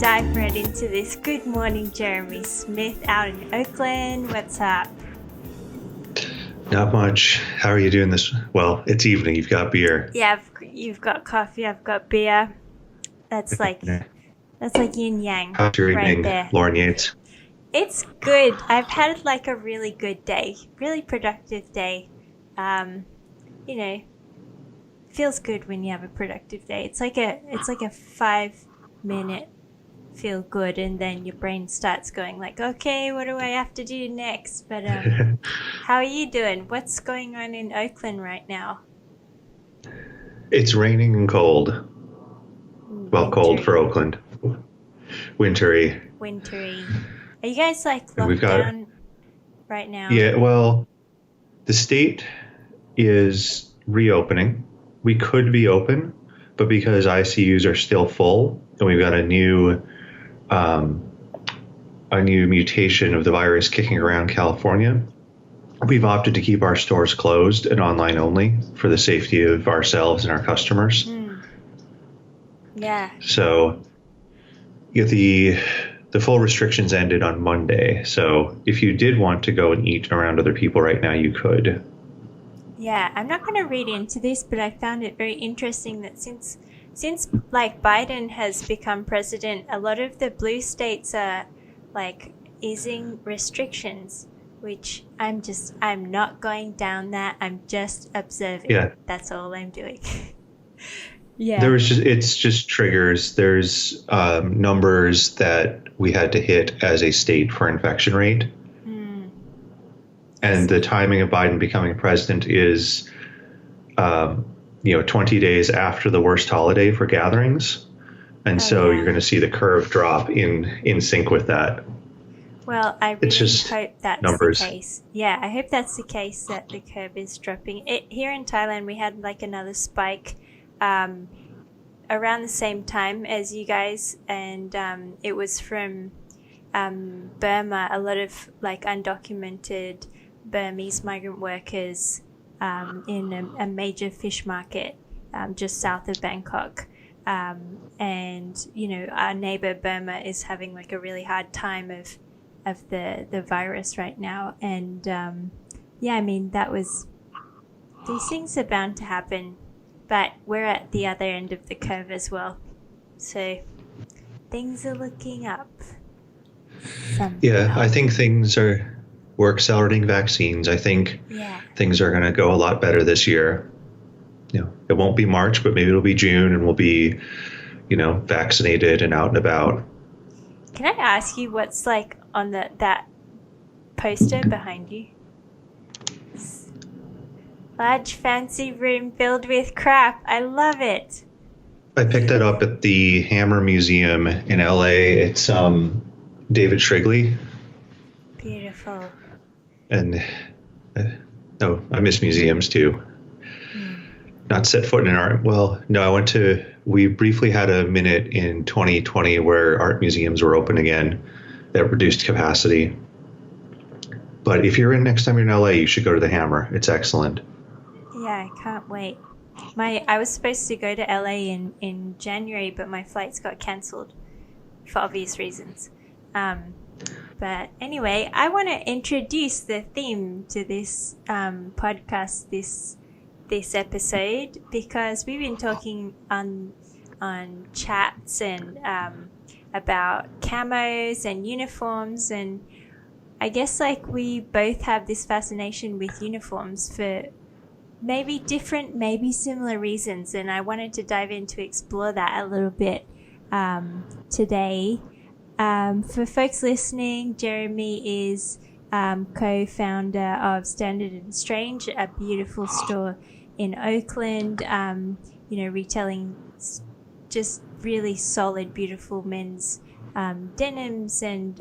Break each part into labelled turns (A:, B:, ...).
A: dive right into this. Good morning, Jeremy Smith out in Oakland. What's up?
B: Not much. How are you doing this? Well, it's evening. You've got beer.
A: Yeah, you've got coffee. I've got beer. That's like yin yang
B: How's your
A: right
B: evening,
A: there.
B: Lauren Yates?
A: It's good. I've had like a really good day, really productive day. Feels good when you have a productive day. It's like a 5-minute feel good, and then your brain starts going like, okay, what do I have to do next? But how are you doing? What's going on in Oakland right now?
B: It's raining and cold. Well, cold for Oakland. Wintry.
A: Are you guys like
B: And
A: locked down right now?
B: Yeah, well, the state is reopening. We could be open, but because ICUs are still full and we've got a new mutation of the virus kicking around California, we've opted to keep our stores closed and online only for the safety of ourselves and our customers.
A: Yeah.
B: So the full restrictions ended on Monday. So if you did want to go and eat around other people right now, you could.
A: Yeah, I'm not going to read into this, but I found it very interesting that since like Biden has become president, a lot of the blue states are like easing restrictions, which I'm not going down that. I'm just observing.
B: Yeah.
A: That's all I'm doing. Yeah.
B: It's just triggers. There's numbers that we had to hit as a state for infection rate. And the timing of Biden becoming president is, 20 days after the worst holiday for gatherings. And you're going to see the curve drop in sync with that.
A: Well, I really hope that's
B: numbers.
A: The case. Yeah, I hope that's the case, that the curve is dropping. Here in Thailand, we had like another spike around the same time as you guys. And it was from Burma, a lot of like undocumented Burmese migrant workers in a major fish market just south of Bangkok. And, our neighbor Burma is having like a really hard time of the virus right now. And, these things are bound to happen, but we're at the other end of the curve as well. So things are looking up.
B: I think we're accelerating vaccines. I think things are going to go a lot better this year. It won't be March, but maybe it'll be June, and we'll be, vaccinated and out and about.
A: Can I ask you what's like on that poster behind you? Large fancy room filled with crap. I love it.
B: I picked that up at the Hammer Museum in LA. It's David Shrigley.
A: Beautiful.
B: And I miss museums too. Not set foot in an art. Well, no, we briefly had a minute in 2020 where art museums were open again at reduced capacity. But if next time you're in LA, you should go to the Hammer. It's excellent.
A: Yeah, I can't wait. I was supposed to go to LA in January, but my flights got cancelled for obvious reasons. But anyway, I want to introduce the theme to this podcast this episode, because we've been talking on chats and about camos and uniforms, and I guess like we both have this fascination with uniforms for maybe different, maybe similar reasons, and I wanted to dive in to explore that a little bit today. For folks listening, Jeremy is co-founder of Standard and Strange, a beautiful store in Oakland, retailing just really solid, beautiful men's denims and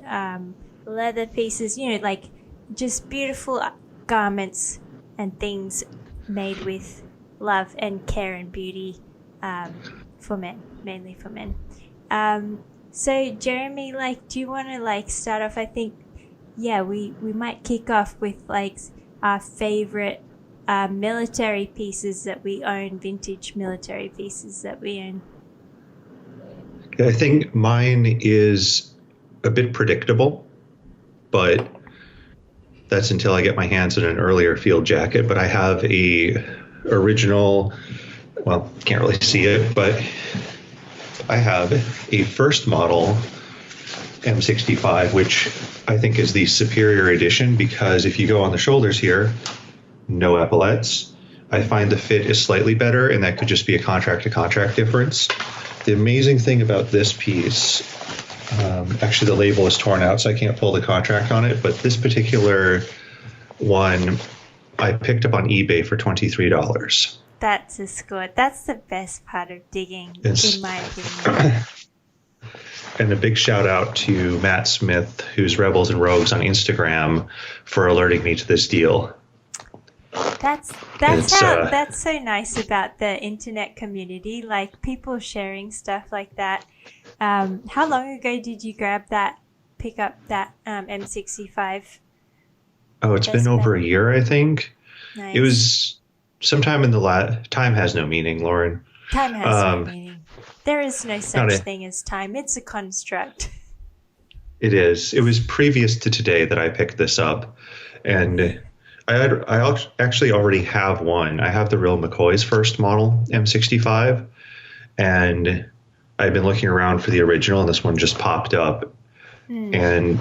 A: leather pieces, like just beautiful garments and things made with love and care and beauty for men, mainly for men. So Jeremy, do you want to start off? I think, we might kick off with our favorite military pieces that we own, vintage military pieces that we own.
B: I think mine is a bit predictable, but that's until I get my hands on an earlier field jacket. But I have a original, well, can't really see it, but I have a first model M65, which I think is the superior edition because if you go on the shoulders here, no epaulettes. I find the fit is slightly better, and that could just be a contract to contract difference. The amazing thing about this piece, actually the label is torn out, so I can't pull the contract on it, but this particular one I picked up on eBay for $23.
A: That's a score. That's the best part of digging,
B: It's,
A: in my opinion.
B: and a big shout out to Matt Smith, who's Rebels and Rogues on Instagram, for alerting me to this deal.
A: That's so nice about the internet community, like people sharing stuff like that. How long ago did you pick up that M65?
B: Oh, it's been over a year, I think.
A: Nice.
B: It was sometime in the time has no meaning, Lauren.
A: Time has no meaning. There is no such thing as time. It's a construct.
B: It is. It was previous to today that I picked this up, and I actually already have one. I have the real McCoy's first model M65, and I've been looking around for the original, and this one just popped up. And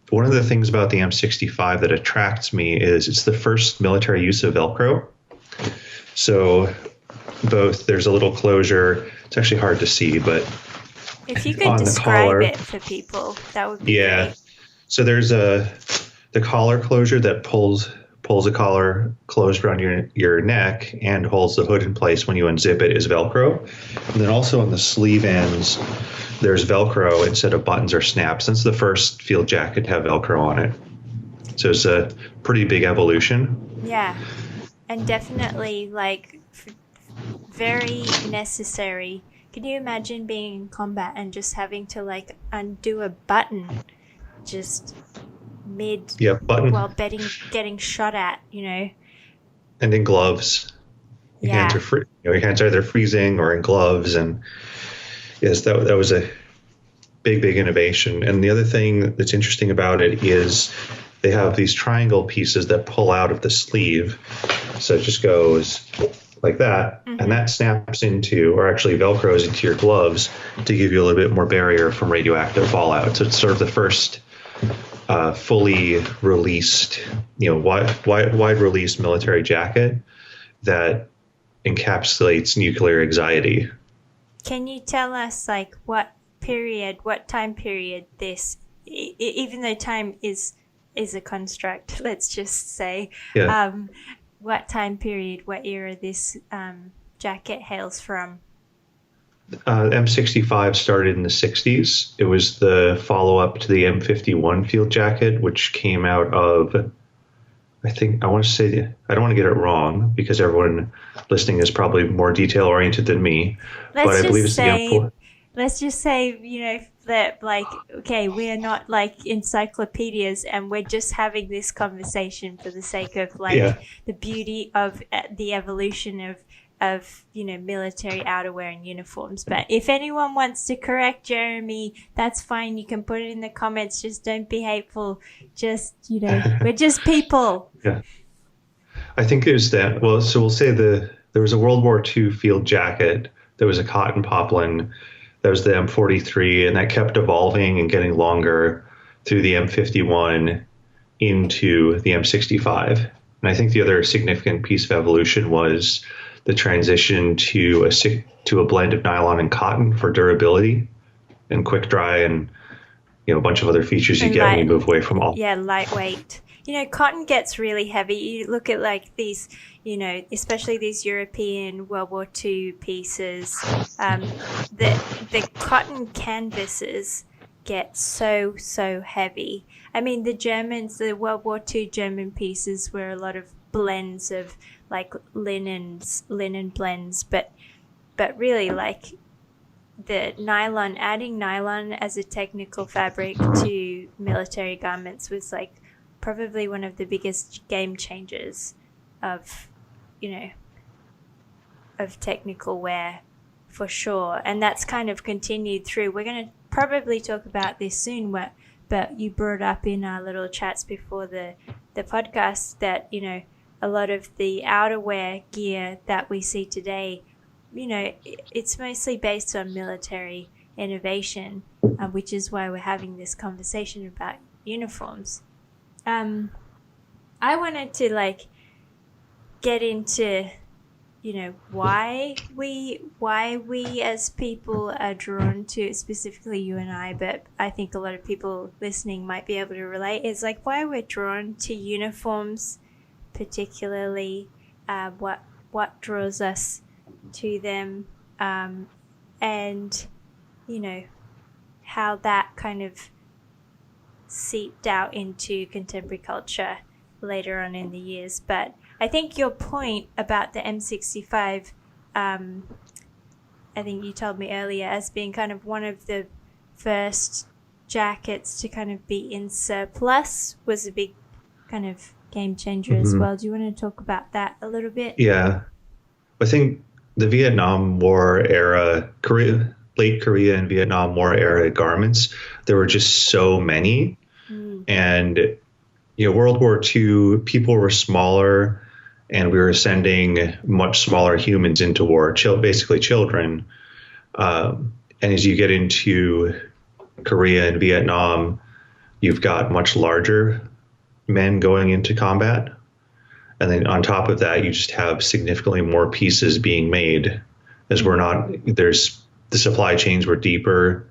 B: one of the things about the M65 that attracts me is it's the first military use of Velcro. So there's a little closure. It's actually hard to see, but
A: if you could describe it for people, that would be great.
B: So there's the collar closure that pulls the collar closed around your neck and holds the hood in place when you unzip it is Velcro. And then also on the sleeve ends, there's Velcro instead of buttons or snaps. That's the first field jacket to have Velcro on it. So it's a pretty big evolution.
A: Yeah, and definitely like very necessary. Can you imagine being in combat and just having to like undo a button just
B: button
A: while getting shot at, and
B: in gloves. Your hands are your hands are either freezing or in gloves, and yes, that was a big innovation. And the other thing that's interesting about it is they have these triangle pieces that pull out of the sleeve, so it just goes like that, and that snaps into, or actually Velcros into your gloves to give you a little bit more barrier from radioactive fallout. So it's sort of the first fully released, wide release military jacket that encapsulates nuclear anxiety.
A: Can you tell us like what time period this, even though time is a construct, let's just say, what time period, what era this jacket hails from?
B: M65 started in the 60s. It was the follow-up to the M51 field jacket, which came out of, I don't want to get it wrong because everyone listening is probably more detail-oriented than me.
A: Let's just say, that like, okay, we are not like encyclopedias and we're just having this conversation for the sake of the beauty of the evolution of military outerwear and uniforms. But if anyone wants to correct Jeremy, that's fine. You can put it in the comments. Just don't be hateful. Just, we're just people.
B: Yeah. I think there's that. Well, so we'll say there was a World War II field jacket. There was a cotton poplin. That was the M43, and that kept evolving and getting longer through the M51 into the M65. And I think the other significant piece of evolution was the transition to a blend of nylon and cotton for durability and quick dry and a bunch of other features you get when you move away from all.
A: Yeah, lightweight. Cotton gets really heavy. You look at like these, especially these European World War II pieces. The cotton canvases get so heavy. I mean, the World War II German pieces were a lot of blends of like linen blends, but really like the nylon, adding nylon as a technical fabric to military garments was like probably one of the biggest game changers of technical wear for sure. And that's kind of continued through. We're going to probably talk about this soon, but you brought up in our little chats before the podcast that, you know, a lot of the outerwear gear that we see today, you know, it's mostly based on military innovation, which is why we're having this conversation about uniforms. I wanted to like get into, you know, why we as people are drawn to, specifically you and I, but I think a lot of people listening might be able to relate, is like why we're drawn to uniforms, particularly what draws us to them, and you know how that kind of seeped out into contemporary culture later on in the years. But I think your point about the M65, I think you told me earlier, as being kind of one of the first jackets to kind of be in surplus was a big kind of game changer as well. Do you want to talk about that a little bit?
B: Yeah. I think the Vietnam War era, late Korea and Vietnam War era garments, there were just so many. And, you know, World War II, people were smaller and we were sending much smaller humans into war, basically children. And as you get into Korea and Vietnam, you've got much larger men going into combat. And then on top of that, you just have significantly more pieces being made, as the supply chains were deeper.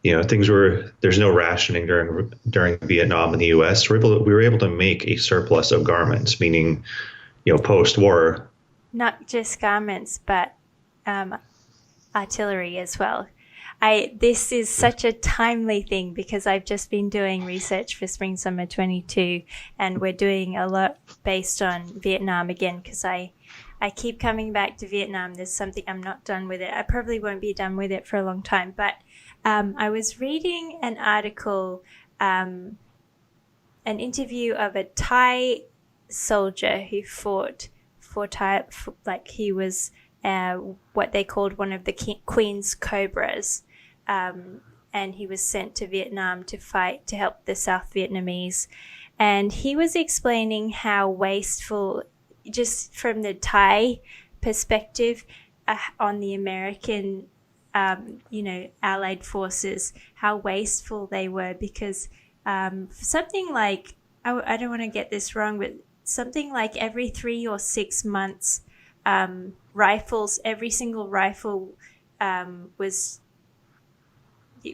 B: You know, there's no rationing during Vietnam in the U.S. We were able to make a surplus of garments, meaning, you know, post-war.
A: Not just garments, but artillery as well. This is such a timely thing because I've just been doing research for Spring Summer 22, and we're doing a lot based on Vietnam again because I keep coming back to Vietnam. There's something, I'm not done with it. I probably won't be done with it for a long time, but I was reading an article, an interview of a Thai soldier who fought for Thai, like he was what they called one of the Queen's Cobras. And he was sent to Vietnam to fight to help the South Vietnamese. And he was explaining how wasteful, just from the Thai perspective, on the American, you know, allied forces, how wasteful they were because something like, I don't want to get this wrong, but something like every 3 or 6 months, rifles, every single rifle was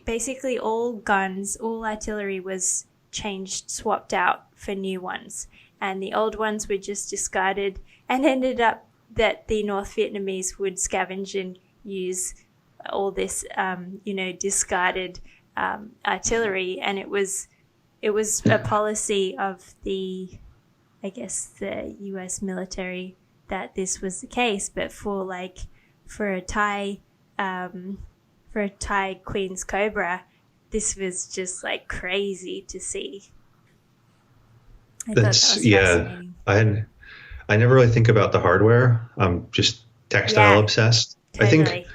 A: basically all guns, all artillery was swapped out for new ones. And the old ones were just discarded, and ended up that the North Vietnamese would scavenge and use all this, you know, discarded artillery. And it was a policy of the U.S. military that this was the case. But for a Thai Queen's Cobra, this was just like crazy to see.
B: I never really think about the hardware. I'm just textile obsessed. Totally. I think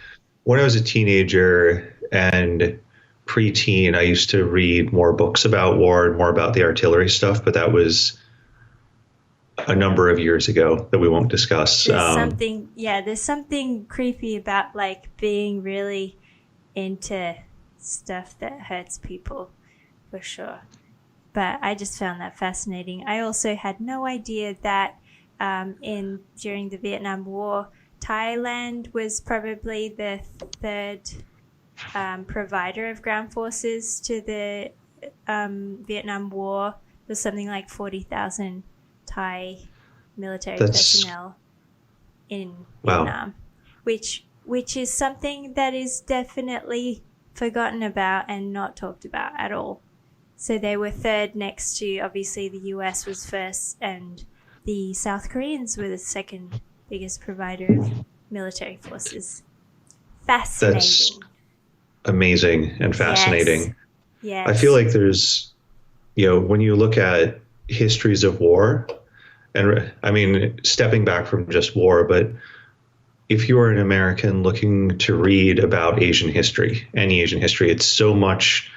B: when I was a teenager and preteen, I used to read more books about war and more about the artillery stuff, but that was a number of years ago that we won't discuss.
A: There's something creepy about like being really into stuff that hurts people, for sure. But I just found that fascinating. I also had no idea that during the Vietnam War, Thailand was probably the third provider of ground forces to the Vietnam War. There's something like 40,000 Thai military personnel in Vietnam, which is something that is definitely forgotten about and not talked about at all. So they were third next to, obviously, the US was first, and the South Koreans were the second biggest provider of military forces. Fascinating.
B: That's amazing and fascinating.
A: Yes.
B: I feel like there's, you know, when you look at histories of war, and I mean, stepping back from just war, but if you are an American looking to read about Asian history, any Asian history, it's so much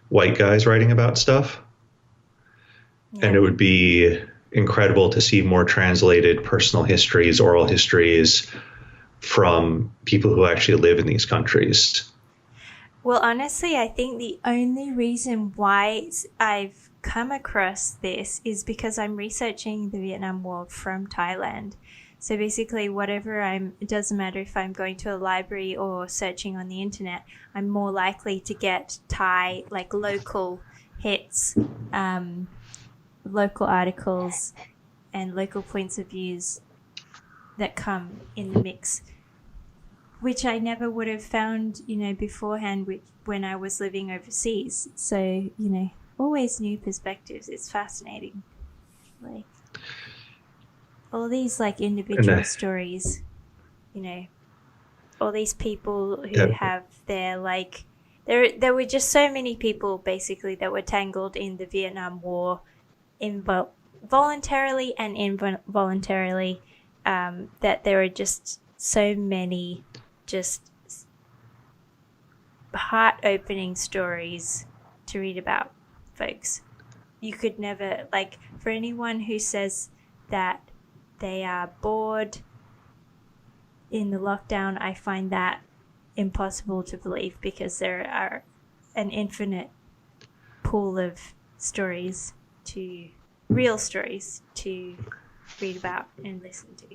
B: white guys writing about stuff.
A: Yeah.
B: And it would be incredible to see more translated personal histories, oral histories from people who actually live in these countries.
A: Well, honestly, I think the only reason why I've come across this is because I'm researching the Vietnam War from Thailand. So basically, it doesn't matter if I'm going to a library or searching on the internet, I'm more likely to get Thai, like local hits, local articles, and local points of views that come in the mix, which I never would have found, beforehand when I was living overseas. So, always new perspectives. It's fascinating. Like, all these, like, individual stories, all these people who have their, like, there were just so many people, basically, that were tangled in the Vietnam War voluntarily and involuntarily, that there are just so many just heart-opening stories to read about, folks. You could never, like, for anyone who says that they are bored in the lockdown, I find that impossible to believe, because there are an infinite pool of real stories to read about and listen to.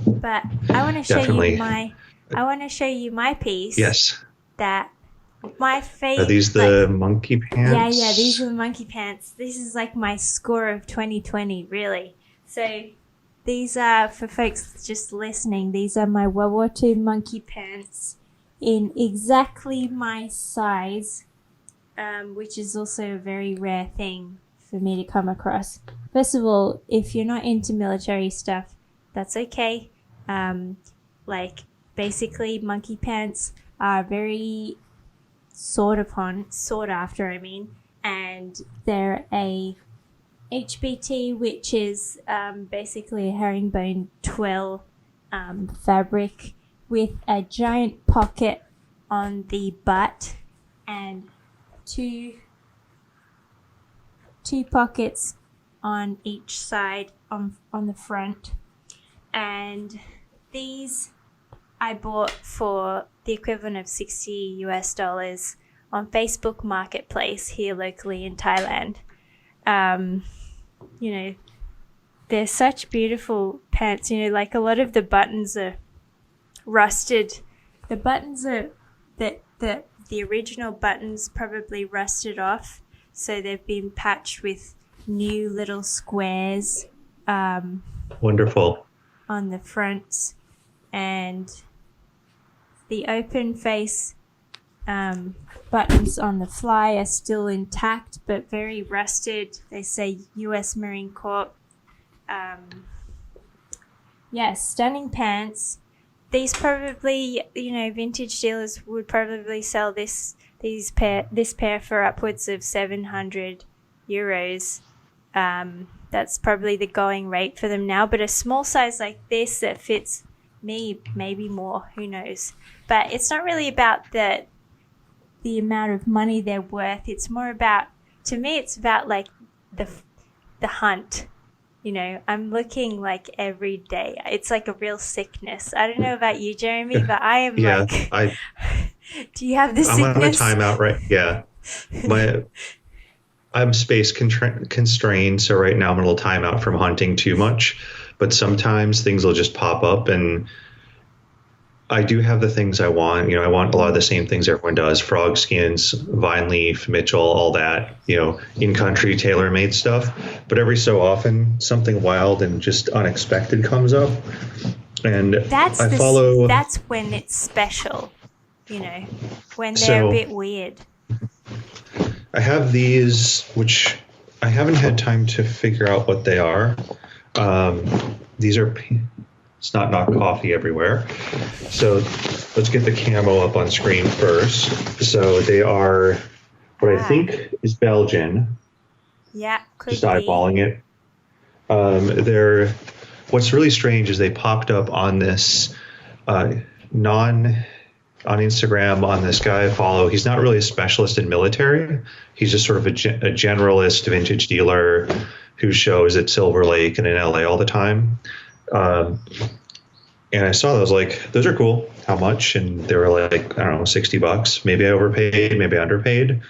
A: But I want to show you my piece.
B: Yes.
A: That my favorite.
B: Are these the monkey pants?
A: Yeah, these are the monkey pants. This is like my score of 2020, really. So these are, for folks just listening, these are my World War II monkey pants in exactly my size, which is also a very rare thing for me to come across. First of all, if you're not into military stuff, that's okay. Like, basically, monkey pants are very sought after, and they're a HBT, which is basically a herringbone twill fabric with a giant pocket on the butt and two pockets on each side on the front. And these I bought for the equivalent of $60 on Facebook Marketplace here locally in Thailand. They're such beautiful pants. Like, a lot of the buttons are rusted. The buttons are the original buttons probably rusted off, so they've been patched with new little squares.
B: Wonderful.
A: On the fronts, and the open face buttons on the fly are still intact but very rusted. They say U.S. Marine Corps. Stunning pants. These probably, vintage dealers would probably sell this pair for upwards of €700. That's probably the going rate for them now. But a small size like this that fits me, maybe more, who knows. But it's not really about the amount of money they're worth. It's more about, to me, it's about like the hunt. I'm looking like every day. It's like a real sickness. I don't know about you, Jeremy, but I am do you have the sickness?
B: I'm on a timeout, right? Yeah. I'm space constrained, so right now I'm a little timeout from hunting too much. But sometimes things will just pop up, and I do have the things I want. I want a lot of the same things everyone does: frog skins, vine leaf, Mitchell, all that. In-country tailor-made stuff. But every so often, something wild and just unexpected comes up, and that's
A: when it's special. When they're a bit weird.
B: I have these, which I haven't had time to figure out what they are. These are, it's not knock coffee everywhere. So let's get the camo up on screen first. So they are what I think is Belgian.
A: Yeah, could
B: just eyeballing it. They're what's really strange is they popped up on this non on Instagram on this guy I follow. He's not really a specialist in military. He's just sort of a generalist vintage dealer who shows at Silver Lake and in LA all the time. And I saw those, like, those are cool. How much? And they were like, I don't know, $60. Maybe I overpaid, maybe I underpaid.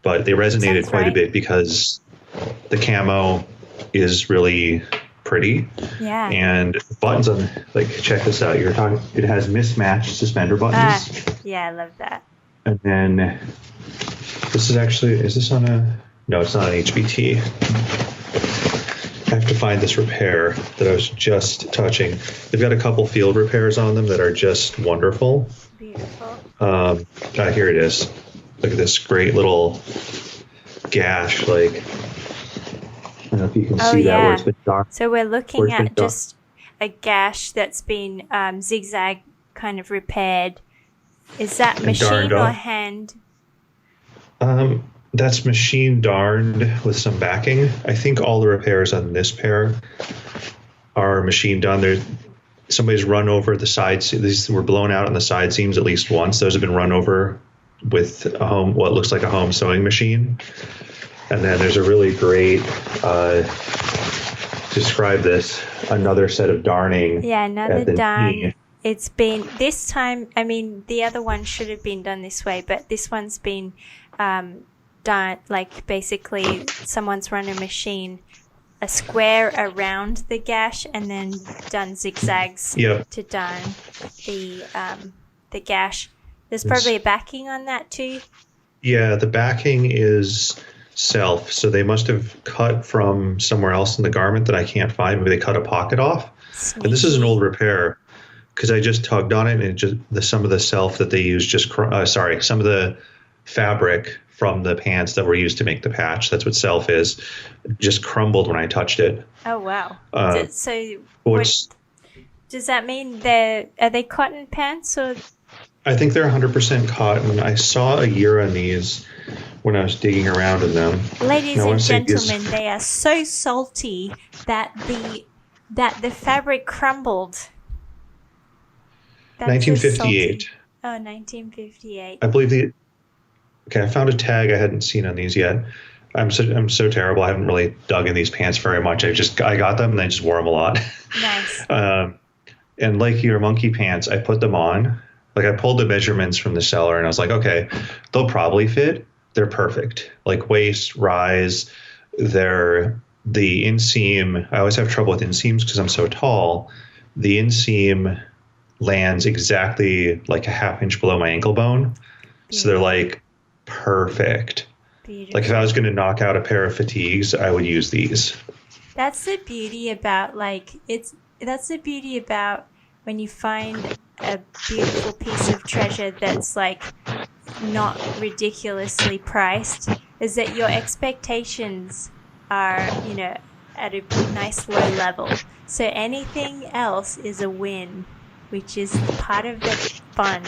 B: But they resonated
A: Sounds
B: quite
A: right.
B: a bit because the camo is really pretty.
A: Yeah.
B: And buttons on, like, check this out. It has mismatched suspender buttons.
A: Yeah, I love that.
B: And then this is actually, is this on a, no, it's not an HBT. I have to find this repair that I was just touching. They've got a couple field repairs on them that are just wonderful.
A: Beautiful.
B: Here it is. Look at this great little gash. Like, I don't know if you can see that where it's been dark.
A: So we're looking at just a gash that's been zigzag kind of repaired. Is that machine or hand?
B: That's machine darned with some backing. I think all the repairs on this pair are machine done. Somebody's run over the sides. These were blown out on the side seams at least once. Those have been run over with what looks like a home sewing machine. And then there's a really great, describe this, another set of darning.
A: Yeah, another darn.
B: knee.
A: It's been, this time, I mean, the other one should have been done this way, but this one's been done, like, basically someone's run a machine a square around the gash and then done zigzags to darn the gash. There's probably a backing on that too.
B: Yeah, the backing is self, so they must have cut from somewhere else in the garment that I can't find. Maybe they cut a pocket off.
A: Sneaky.
B: And this is an old repair because I just tugged on it and it just some of the self that they use just some of the fabric from the pants that were used to make the patch, that's what self is, just crumbled when I touched it.
A: Oh wow. So does that mean are they cotton pants or?
B: I think they're 100% cotton. I saw a year on these when I was digging around in them.
A: Ladies and gentlemen, they are so salty that the fabric crumbled. That's
B: 1958.
A: Oh, 1958.
B: I believe okay, I found a tag I hadn't seen on these yet. I'm so terrible. I haven't really dug in these pants very much. I got them and I just wore them a lot.
A: Nice.
B: And like your monkey pants, I put them on. Like, I pulled the measurements from the seller and I was like, okay, they'll probably fit. They're perfect. Like, waist, rise, the inseam. I always have trouble with inseams because I'm so tall. The inseam lands exactly like a half inch below my ankle bone. Beautiful. So they're like perfect. Beautiful. Like, if I was going to knock out a pair of fatigues, I would use these.
A: That's the beauty about when you find a beautiful piece of treasure that's like not ridiculously priced, is that your expectations are, at a nice low level. So anything else is a win, which is part of the fun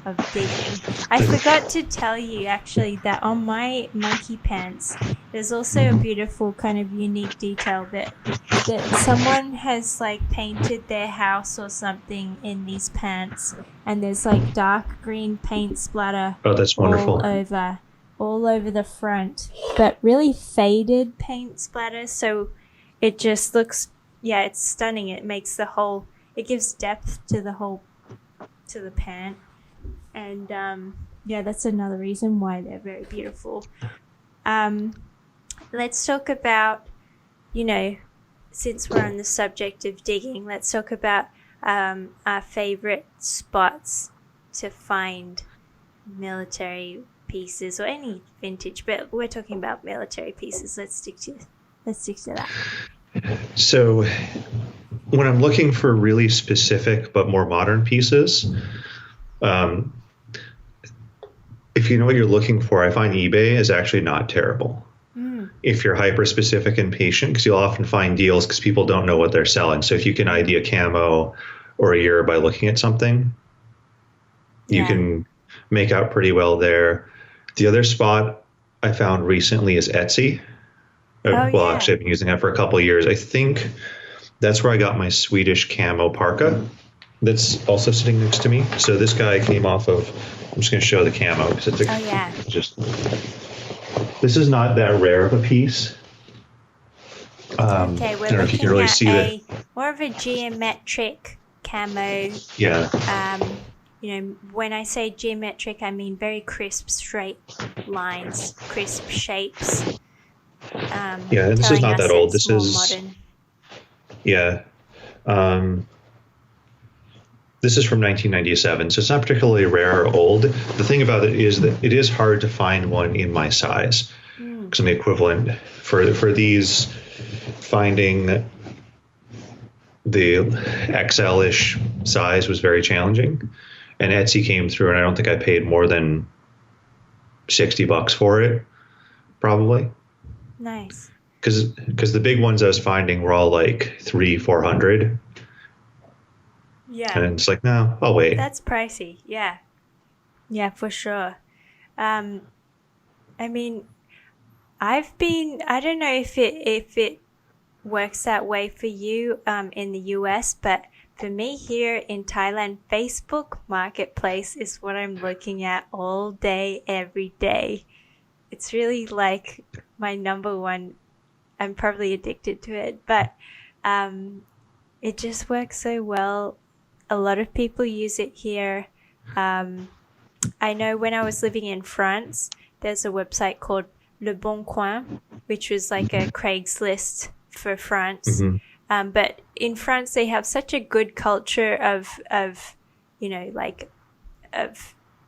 A: of digging. I forgot to tell you actually that on my monkey pants, there's also a beautiful kind of unique detail that someone has like painted their house or something in these pants, and there's like dark green paint splatter.
B: Oh, that's wonderful.
A: all over the front, but really faded paint splatter. So it just looks, it's stunning. It makes it gives depth to the pant. And that's another reason why they're very beautiful. Let's talk about, since we're on the subject of digging, let's talk about our favorite spots to find military pieces or any vintage, but we're talking about military pieces. Let's stick to that.
B: So when I'm looking for really specific but more modern pieces, if you know what you're looking for, I find eBay is actually not terrible. If you're hyper specific and patient, because you'll often find deals because people don't know what they're selling. So if you can ID a camo or a year by looking at something, you can make out pretty well there. The other spot I found recently is Etsy. Actually, I've been using that for a couple of years. I think That's where I got my Swedish camo parka. That's also sitting next to me. So this guy came off of. I'm just going to show the camo because it's
A: Oh yeah.
B: just. This is not that rare of a piece.
A: Okay,
B: I
A: we're
B: don't know if you can
A: looking
B: really
A: at
B: see that.
A: more of a geometric camo.
B: Yeah.
A: When I say geometric, I mean very crisp, straight lines, crisp shapes.
B: Yeah, this is
A: telling
B: not
A: us
B: that old.
A: it's
B: This
A: more
B: is.
A: modern.
B: Yeah. This is from 1997, so it's not particularly rare or old. The thing about it is that it is hard to find one in my size because I'm the equivalent for these. Finding the XL-ish size was very challenging, and Etsy came through, and I don't think I paid more than $60 for it, probably.
A: Nice.
B: Because the big ones I was finding were all like $300-400.
A: Yeah.
B: And it's like, no, I'll wait.
A: That's pricey. Yeah. Yeah, for sure. I mean, I don't know if it works that way for you in the US, but for me here in Thailand, Facebook Marketplace is what I'm looking at all day, every day. It's really like my number one. I'm probably addicted to it, but it just works so well. A lot of people use it here. I know when I was living in France, there's a website called Le Bon Coin, which was like a Craigslist for France.
B: Mm-hmm.
A: But in France, they have such a good culture of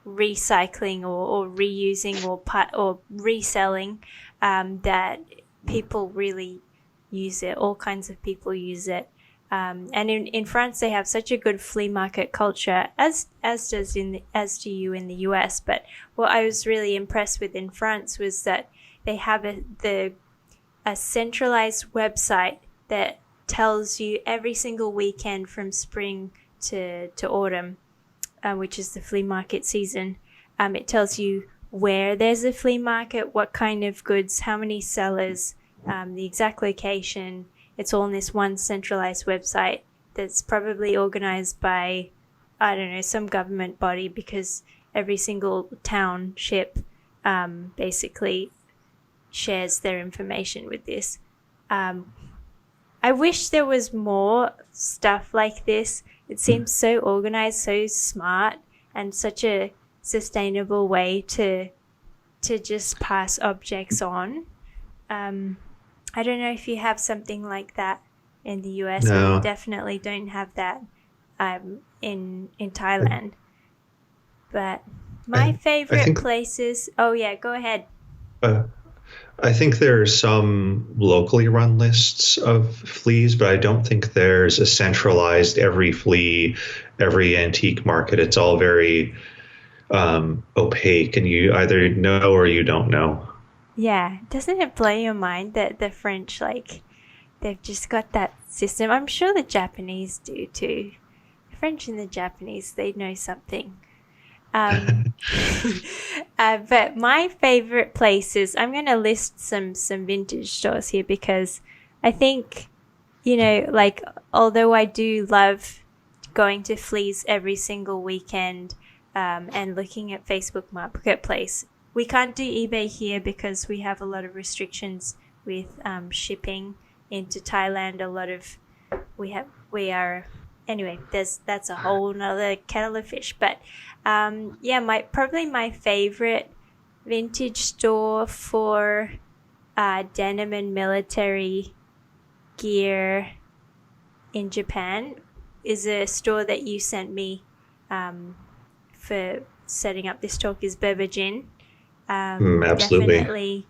A: recycling or reusing or reselling that people really use it. All kinds of people use it. And in France, they have such a good flea market culture, as do you in the US. But what I was really impressed with in France was that they have a centralized website that tells you every single weekend from spring to autumn, which is the flea market season. It tells you where there's a flea market, what kind of goods, how many sellers, the exact location. It's all in this one centralized website that's probably organized by, I don't know, some government body, because every single township basically shares their information with this. I wish there was more stuff like this. It seems so organized, so smart, and such a sustainable way to just pass objects on. I don't know if you have something like that in the US.
B: No.
A: But we definitely don't have that in Thailand. But my favorite places. Oh yeah, go ahead.
B: I think there are some locally run lists of fleas, but I don't think there's a centralized every flea, every antique market. It's all very opaque, and you either know or you don't know.
A: Yeah, doesn't it blow your mind that the French, like, they've just got that system? I'm sure the Japanese do too. The French and the Japanese, they know something. But my favorite places, I'm going to list some vintage stores here, because I think, like, although I do love going to fleas every single weekend and looking at Facebook Marketplace, we can't do eBay here because we have a lot of restrictions with shipping into Thailand. Anyway, that's a whole nother kettle of fish. But probably my favorite vintage store for denim and military gear in Japan is a store that you sent me for setting up this talk, is Berbejin.
B: Absolutely.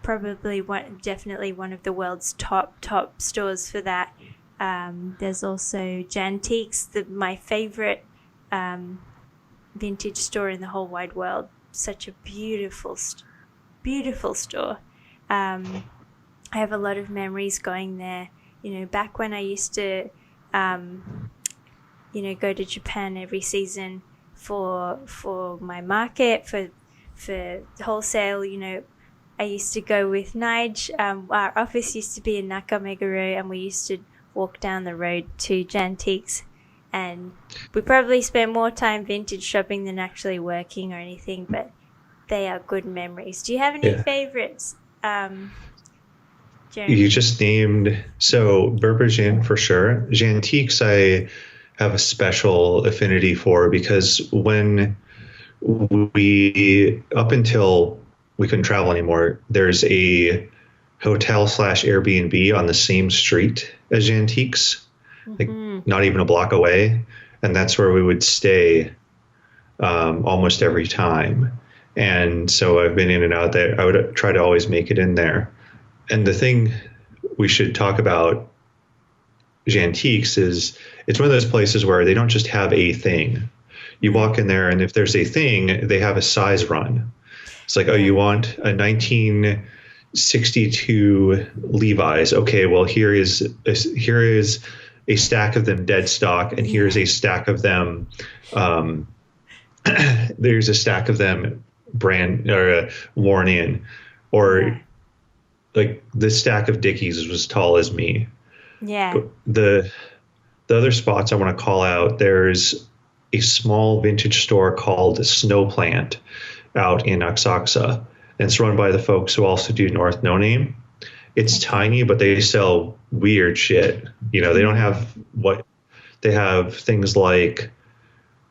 A: Definitely one of the world's top stores for that. There's also Jantiques, my favorite vintage store in the whole wide world. Such a beautiful store. I have a lot of memories going there. Back when I used to, go to Japan every season for my market, for wholesale. I used to go with Nige. Our office used to be in Nakameguro, and we used to walk down the road to Jantiques, and we probably spent more time vintage shopping than actually working or anything, but they are good memories. Do you have any favorites, Jeremy?
B: You just named, so Berbergin for sure. Jantiques I have a special affinity for, because when up until we couldn't travel anymore, there's a hotel / Airbnb on the same street as Jantiques, like not even a block away. And that's where we would stay almost every time. And so I've been in and out there. I would try to always make it in there. And the thing we should talk about Jantiques is it's one of those places where they don't just have a thing. You walk in there, and if there's a thing, they have a size run. It's like, oh, you want a 1962 Levi's? Okay, well, here is a stack of them dead stock, and here's a stack of them. There's a stack of them brand or worn in, or like the stack of Dickies was as tall as me.
A: Yeah.
B: But the other spots I want to call out, there's a small vintage store called Snow Plant out in Oaxaca, and it's run by the folks who also do North No Name. It's tiny, but they sell weird shit. You know, they don't have they have things like,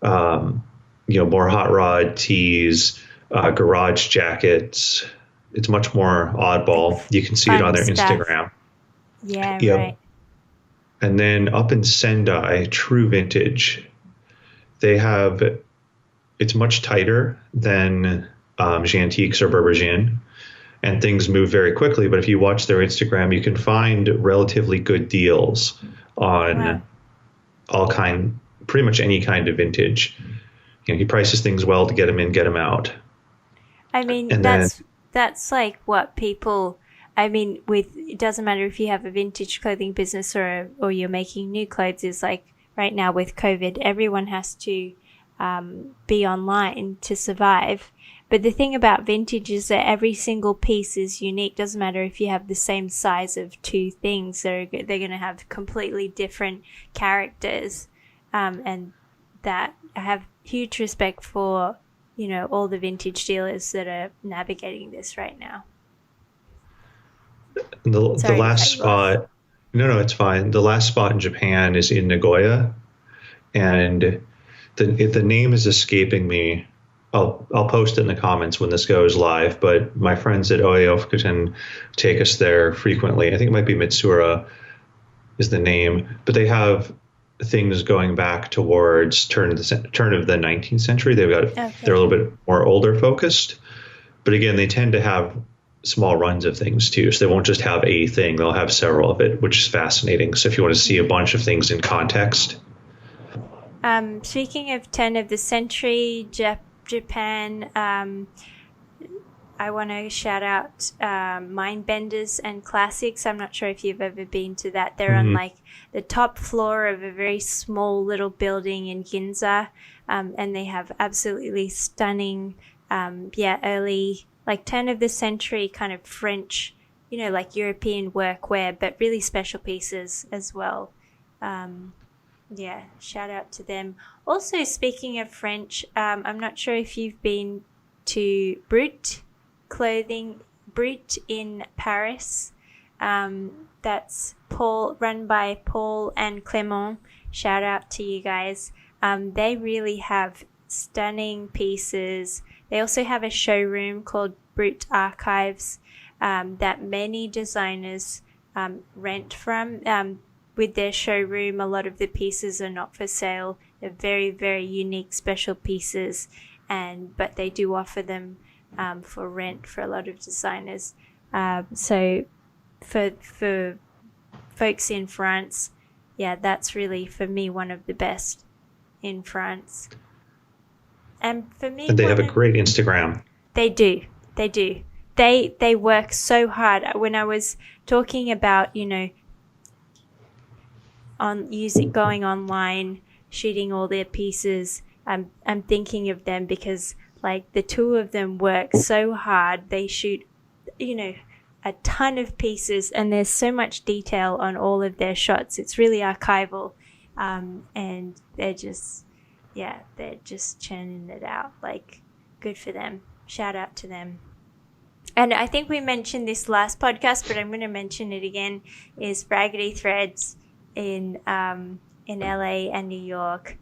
B: more hot rod tees, garage jackets. It's much more oddball. You can see it on their Instagram.
A: Yeah,
B: yep.
A: Right.
B: And then up in Sendai, True Vintage, it's much tighter than Jantiques or Berbergin, and things move very quickly. But if you watch their Instagram, you can find relatively good deals on pretty much any kind of vintage. You know, he prices things well to get them in, get them out.
A: I mean, that's like what people. I mean, it doesn't matter if you have a vintage clothing business or you're making new clothes. Is like right now with COVID, everyone has to be online to survive. But the thing about vintage is that every single piece is unique. Doesn't matter if you have the same size of two things; they're going to have completely different characters. And that I have huge respect for, all the vintage dealers that are navigating this right now.
B: The last spot, no, it's fine. The last spot in Japan is in Nagoya, and the name is escaping me. I'll post it in the comments when this goes live. But my friends at Oeofkuten take us there frequently. I think it might be Mitsura is the name, but they have things going back towards turn of the 19th century. They're a little bit more older focused, but again, they tend to have small runs of things too. So they won't just have a thing; they'll have several of it, which is fascinating. So if you want to see a bunch of things in context.
A: Speaking of turn of the century, Japan, I want to shout out Mindbenders and Classics. I'm not sure if you've ever been to that. They're on like the top floor of a very small little building in Ginza, and they have absolutely stunning, early, like turn of the century kind of French, like European workwear, but really special pieces as well. Shout out to them. Also, speaking of French, I'm not sure if you've been to Brut in Paris. That's run by Paul and Clément. Shout out to you guys. They really have stunning pieces. They also have a showroom called Brut Archives that many designers rent from. With their showroom, a lot of the pieces are not for sale. They're very, very unique, special pieces, but they do offer them for rent for a lot of designers. So for folks in France, that's really, for me, one of the best in France. And for me,
B: and they have a great Instagram.
A: They do. They work so hard. When I was talking about, going online, shooting all their pieces, I'm thinking of them because like the two of them work so hard. They shoot a ton of pieces, and there's so much detail on all of their shots. It's really archival, and they're just churning it out. Like, good for them. Shout out to them. And I think we mentioned this last podcast, but I'm going to mention it again, is Raggedy Threads in LA and New York.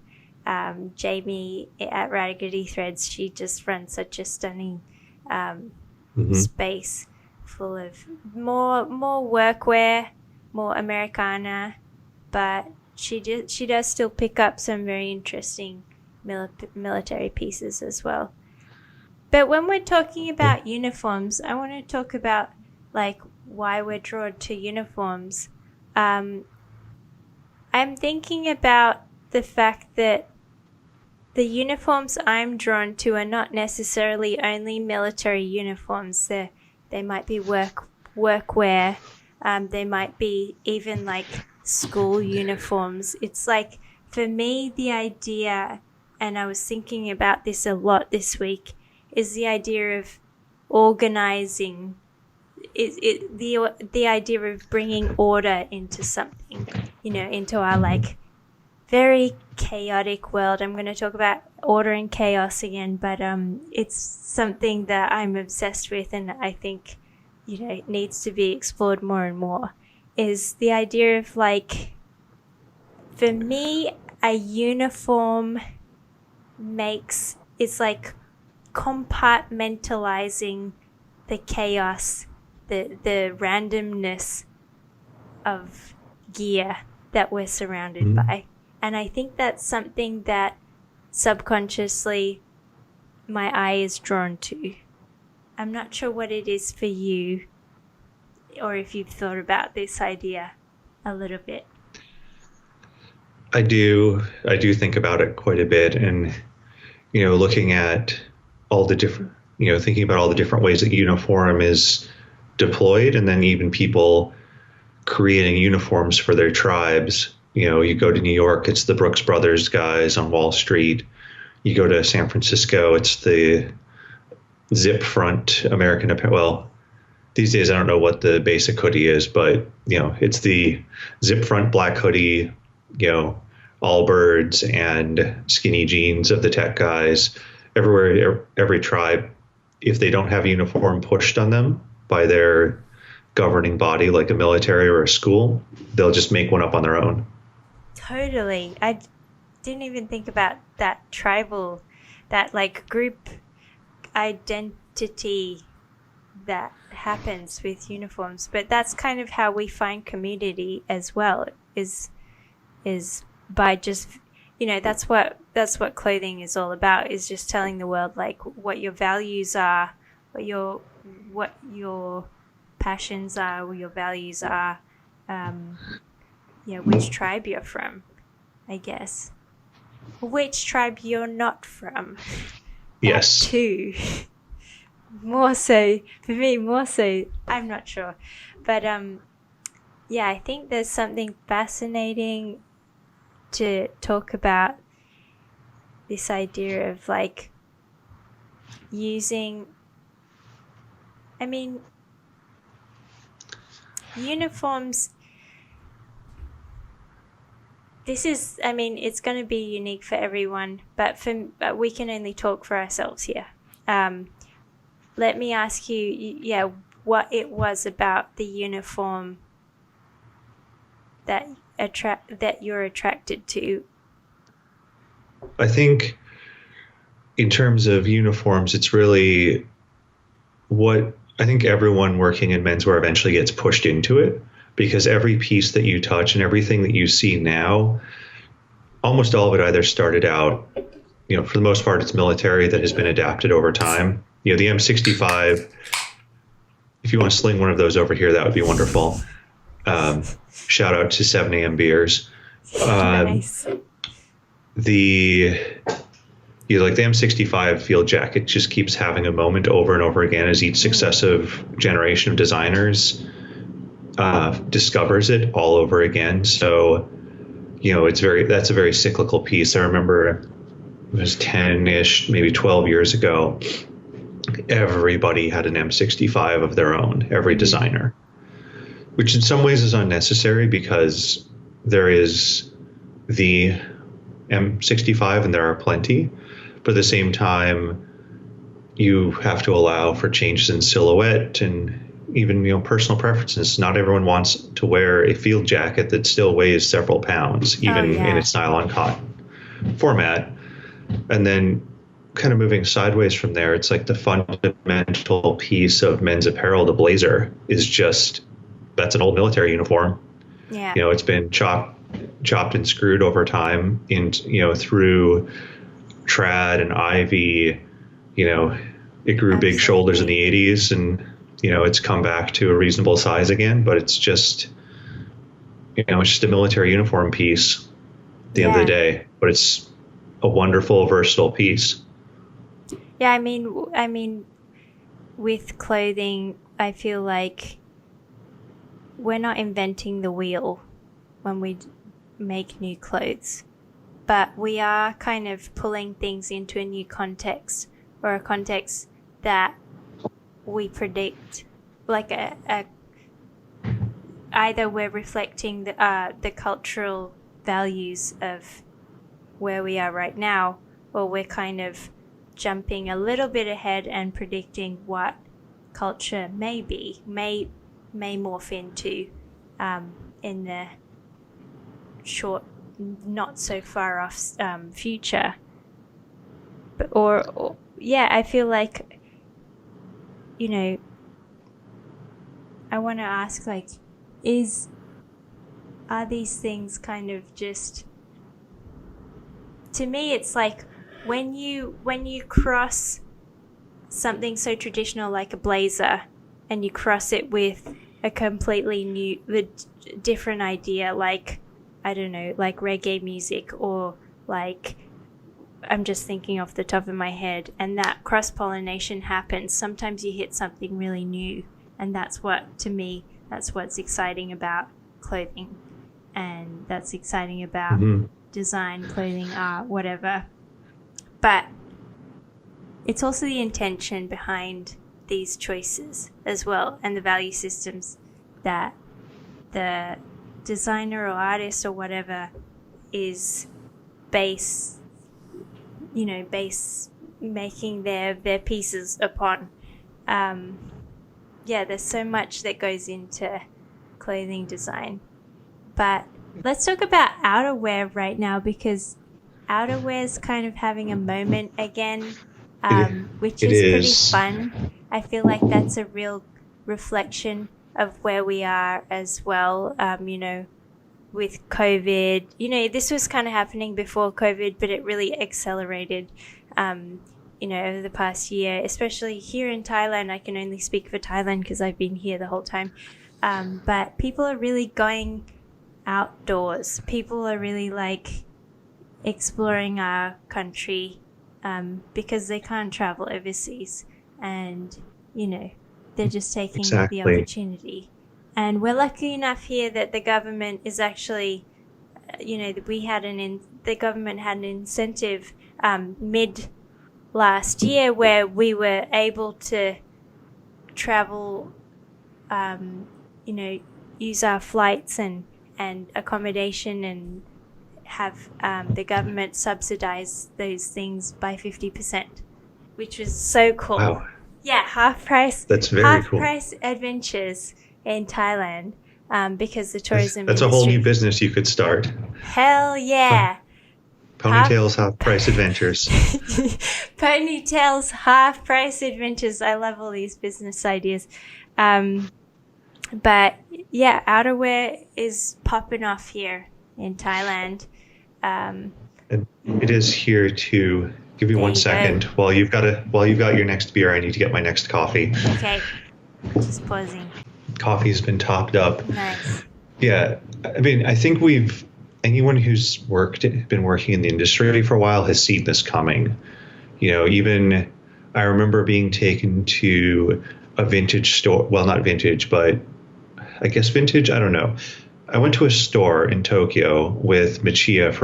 A: Jamie at Raggedy Threads, she just runs such a stunning space full of more workwear, more Americana, but she does still pick up some very interesting military pieces as well. But when we're talking about uniforms, I want to talk about like why we're drawn to uniforms. I'm thinking about the fact that the uniforms I'm drawn to are not necessarily only military uniforms. They might be workwear. They might be even like school uniforms. It's like, for me, the idea, and I was thinking about this a lot this week, is the idea of organizing, the idea of bringing order into something, into our like very chaotic world. I'm going to talk about order and chaos again, but it's something that I'm obsessed with, and I think it needs to be explored more and more, is the idea of like, for me, a uniform it's like compartmentalizing the chaos, the randomness of gear that we're surrounded by. And I think that's something that subconsciously my eye is drawn to. I'm not sure what it is for you, or if you've thought about this idea a little bit.
B: I do think about it quite a bit, and looking at all the different, thinking about all the different ways that uniform is deployed, and then even people creating uniforms for their tribes. You go to New York, it's the Brooks Brothers guys on Wall Street. You go to San Francisco, it's the zip front American Apparel. Well, these days I don't know what the basic hoodie is, but it's the zip front black hoodie, all birds and skinny jeans of the tech guys. Everywhere, every tribe, if they don't have a uniform pushed on them by their governing body, like a military or a school, they'll just make one up on their own.
A: Totally. I didn't even think about that tribal, that like group identity that happens with uniforms. But that's kind of how we find community as well, is by just, that's what clothing is all about, is just telling the world like what your values are, what your passions are, what your values are, which tribe you're from, I guess. Which tribe you're not from.
B: Yes.
A: That too. More so, for me, I'm not sure. But I think there's something fascinating to talk about, this idea of like using, uniforms. This is, it's going to be unique for everyone, but we can only talk for ourselves here. Let me ask you, what it was about the uniform that you're attracted to.
B: I think in terms of uniforms, it's really what I think everyone working in menswear eventually gets pushed into it, because every piece that you touch and everything that you see now, almost all of it either started out, for the most part, it's military that has been adapted over time. The M65, if you want to sling one of those over here, that would be wonderful. Shout out to 7 a.m. beers.
A: Nice.
B: The M65 field jacket just keeps having a moment over and over again as each successive generation of designers discovers it all over again. So, that's a very cyclical piece. I remember it was 10-ish, maybe 12 years ago. everybody had an M65 of their own, every designer, which in some ways is unnecessary because there is the M65 and there are plenty, but at the same time, you have to allow for changes in silhouette and even, personal preferences. Not everyone wants to wear a field jacket that still weighs several pounds, even in its nylon cotton format. And then kind of moving sideways from there, it's like the fundamental piece of men's apparel, the blazer, is just, that's an old military uniform.
A: Yeah.
B: It's been chopped and screwed over time through trad and ivy. It grew big shoulders in the 80s, and it's come back to a reasonable size again, but it's just it's just a military uniform piece at the end of the day, but it's a wonderful, versatile piece.
A: Yeah, I mean, with clothing, I feel like we're not inventing the wheel when we make new clothes, but we are kind of pulling things into a new context, or a context that we predict, like either we're reflecting the cultural values of where we are right now, or we're kind of jumping a little bit ahead and predicting what culture may morph into in the short, not so far off future. But I feel like, I want to ask, like, are these things kind of just, to me it's like when you cross something so traditional like a blazer and you cross it with a completely new, different idea, like, I don't know, like reggae music, or like, I'm just thinking off the top of my head, and that cross-pollination happens. Sometimes you hit something really new, and that's what's exciting about clothing, and that's exciting about design, clothing, art, whatever. But it's also the intention behind these choices as well, and the value systems that the designer or artist or whatever is making their pieces upon. There's so much that goes into clothing design. But let's talk about outerwear right now, because outerwear's kind of having a moment again, which is pretty fun. I feel like that's a real reflection of where we are as well. With COVID, this was kind of happening before COVID, but it really accelerated, over the past year, especially here in Thailand. I can only speak for Thailand because I've been here the whole time. But people are really going outdoors. People are really exploring our country, because they can't travel overseas, and, they're just taking the opportunity. And we're lucky enough here that the government is actually, the government had an incentive mid last year where we were able to travel, use our flights and accommodation, and have the government subsidize those things by 50%, which was so cool.
B: Wow.
A: Yeah, half price.
B: That's very cool.
A: Half price adventures in Thailand, because the tourism
B: that's
A: industry.
B: A whole new business you could start.
A: Hell yeah.
B: Ponytail's half price adventures.
A: Ponytail's half price adventures. I love all these business ideas. But yeah, outerwear is popping off here in Thailand.
B: And it is here to give me 1 second while you've got your next beer. I need to get my next coffee.
A: Okay. Just pausing.
B: Coffee's been topped up.
A: Nice.
B: Yeah. I mean, I think anyone who's been working in the industry for a while has seen this coming. Even I remember being taken to a vintage store. Well, not vintage, but I guess vintage. I don't know. I went to a store in Tokyo with Michia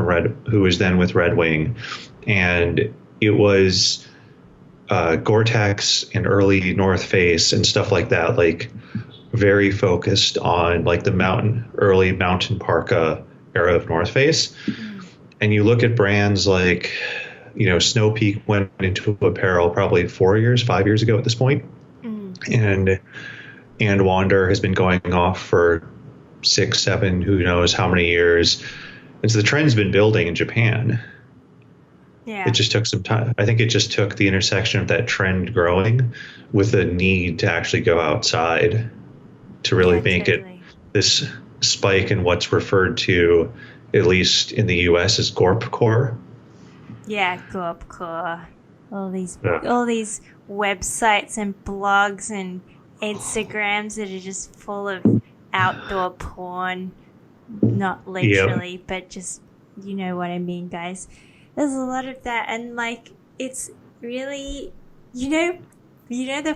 B: who was then with Red Wing, and it was Gore-Tex and early North Face and stuff like that, like very focused on like the early mountain parka era of North Face. And you look at brands like, Snow Peak went into apparel probably 5 years ago at this point. And Wander has been going off for 6, 7, who knows how many years. And so the trend's been building in Japan.
A: Yeah.
B: It just took some time. I think it just took the intersection of that trend growing with the need to actually go outside to really make it this spike in what's referred to, at least in the US, as Gorpcore.
A: Yeah, Gorpcore. All these websites and blogs and Instagrams that are just full of outdoor porn. Not literally, but just, you know what I mean, guys. There's a lot of that, and like it's really, the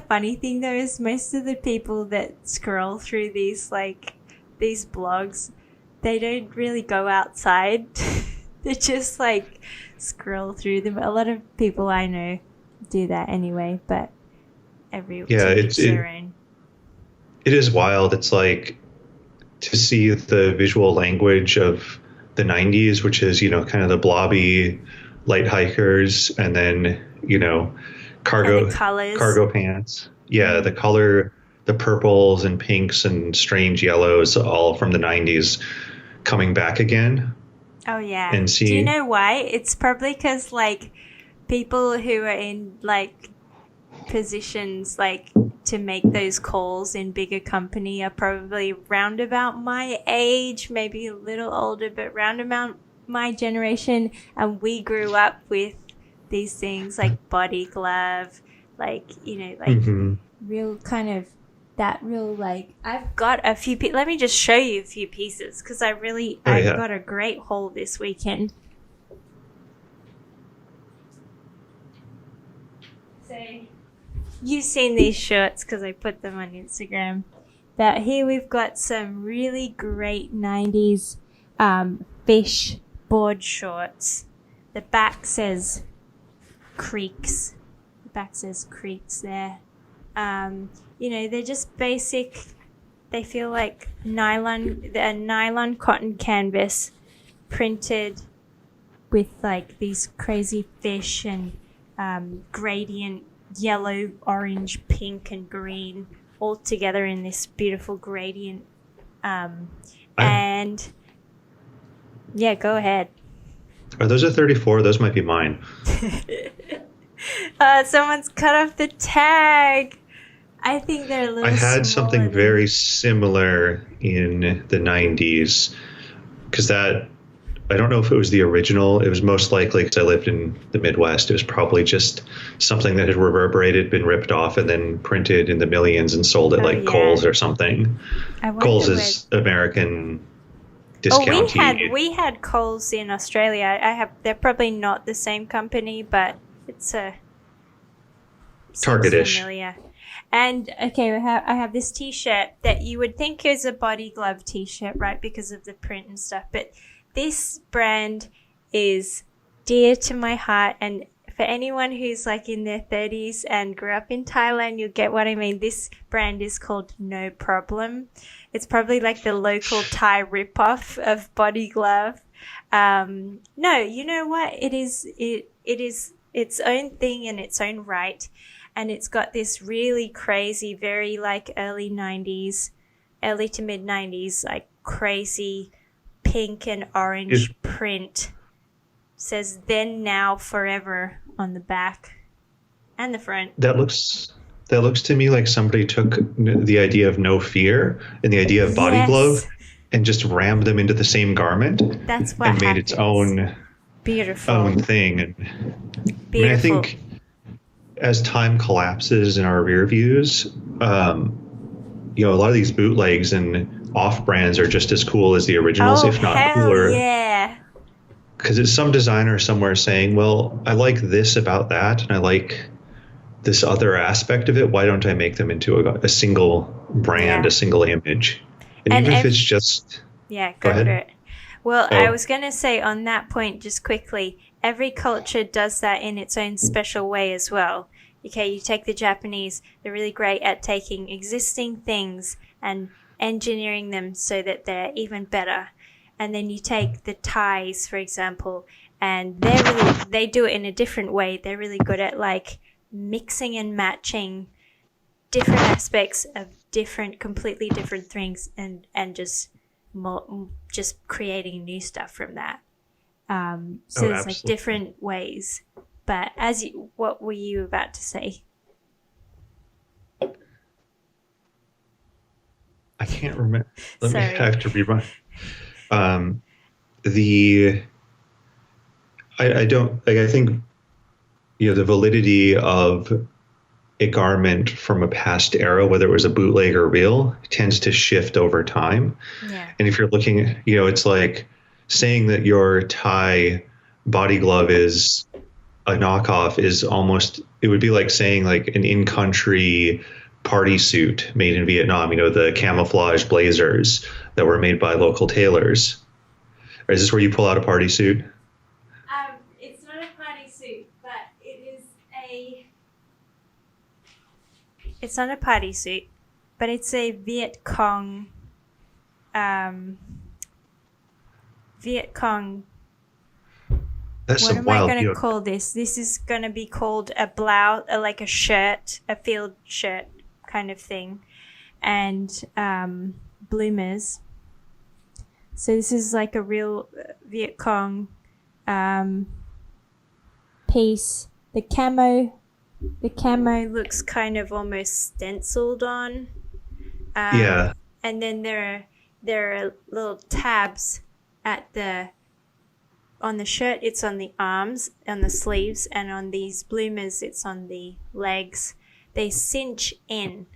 A: funny thing though is most of the people that scroll through these blogs, they don't really go outside. They just like scroll through them. A lot of people I know do that anyway, but it's their own.
B: It is wild. It's like to see the visual language of the 90s, which is, kind of the blobby light hikers and then, cargo pants. Yeah, the color, the purples and pinks and strange yellows, all from the 90s coming back again.
A: Oh, yeah.
B: And
A: do you know why? It's probably because, like, people who are in, like, positions, like, to make those calls in bigger company are probably round about my age, maybe a little older, but round about my generation. And we grew up with these things like Body Glove, like, real kind of that real, like, I've got a few let me just show you a few pieces because I've got a great haul this weekend. So you've seen these shorts because I put them on Instagram. But here we've got some really great 90s fish board shorts. The back says Creeks. The back says Creeks there. They're just basic. They feel like nylon cotton canvas printed with like these crazy fish and gradient yellow, orange, pink, and green all together in this beautiful gradient. And yeah, go ahead.
B: Are those a 34? Those might be mine.
A: Someone's cut off the tag. I think they're a little.
B: I had something very similar in the 90s because I don't know if it was the original. It was most likely because I lived in the Midwest. It was probably just something that had reverberated, been ripped off, and then printed in the millions and sold at Kohl's or something. Kohl's is American discount.
A: We had Kohl's in Australia. They're probably not the same company, but it's a
B: Target-ish.
A: Familiar. And okay, I have this T-shirt that you would think is a Body Glove T-shirt, right, because of the print and stuff. But this brand is dear to my heart, and for anyone who's like in their 30s and grew up in Thailand, you'll get what I mean. This brand is called No Problem. It's probably like the local Thai ripoff of Body Glove. No, you know what? It is its own thing in its own right. And it's got this really crazy, very like early to mid 90s, like crazy pink and orange print. Says then, now, forever on the back and the front.
B: That looks to me like somebody took the idea of No Fear and the idea of Body Glove and just rammed them into the same garment.
A: That's what
B: and made its own thing. And
A: beautiful.
B: I think as time collapses in our rear views, a lot of these bootlegs and off brands are just as cool as the originals, if not cooler.
A: Yeah.
B: Because it's some designer somewhere saying, well, I like this about that, and I like this other aspect of it. Why don't I make them into a single brand, a single image? And even if it's just...
A: Yeah, go for it. Well, I was going to say on that point, just quickly, every culture does that in its own special way as well. okay, you take the Japanese, they're really great at taking existing things and engineering them so that they're even better. And then you take the Thais, for example, and they do it in a different way. They're really good at like mixing and matching different aspects of completely different things, and just creating new stuff from that. So there's like different ways. But what were you about to say?
B: I can't remember.
A: Sorry.
B: I have to rewind. I don't like. I think the validity of a garment from a past era, whether it was a bootleg or real, tends to shift over time.
A: Yeah.
B: And if you're looking, it's like saying that your Thai body glove is a knockoff is almost, it would be like saying like an in-country party suit made in Vietnam, the camouflage blazers that were made by local tailors. Or is this where you pull out a party suit?
A: It's not a party suit, but it's not a party suit, but it's a Viet Cong
B: That's
A: what
B: some
A: am
B: wild.
A: I going to call this? This is going to be called a blouse, like a shirt, a field shirt kind of thing, and bloomers. So this is like a real Viet Cong piece. The camo looks kind of almost stenciled on.
B: Yeah.
A: And then there are little tabs on the shirt. It's on the arms, on the sleeves, and on these bloomers, it's on the legs. They cinch in.